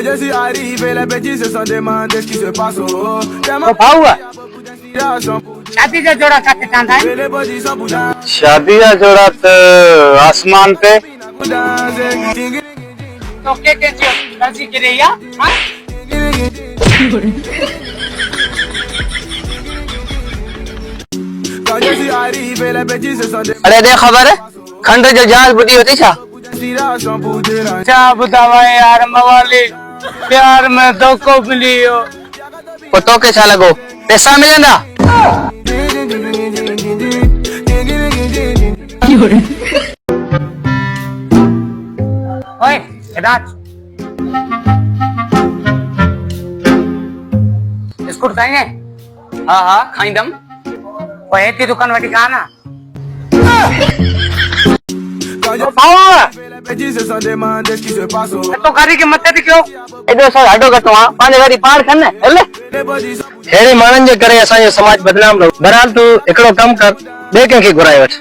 Quand je suis arrivé, les petits se sont demandé ce qui se passe. तो भाव हुआ शादी का जोड़ा काटे चांदा है शादी का जोड़ा तो आसमान पे तो के राजी के रही है Quand je suis arrivé, les petits se sont demandé अरे दे खबर है खंड जो जहाज बुद्धि होती छा क्या बतावा यार मवाली प्यार में धोखो मिली हो वो तो के छा लगो पैसा मिलेंदा ओए राज बिस्कुट खाएंगे हाँ हाँ खाईंदम ओए ती दुकान वाली कहा ना Quand je भाव हुआ les petits se sont demandé ce qui se passe. तो गाड़ी के मथे थी क्यों एडो सर हटो कटो हां पांच गाड़ी पार करने हेले Les petits sont हेड़ी मानन जे करे असा जो समाज बदनाम रहो बराल तू एकड़ो कम कर बे के घुराए वठ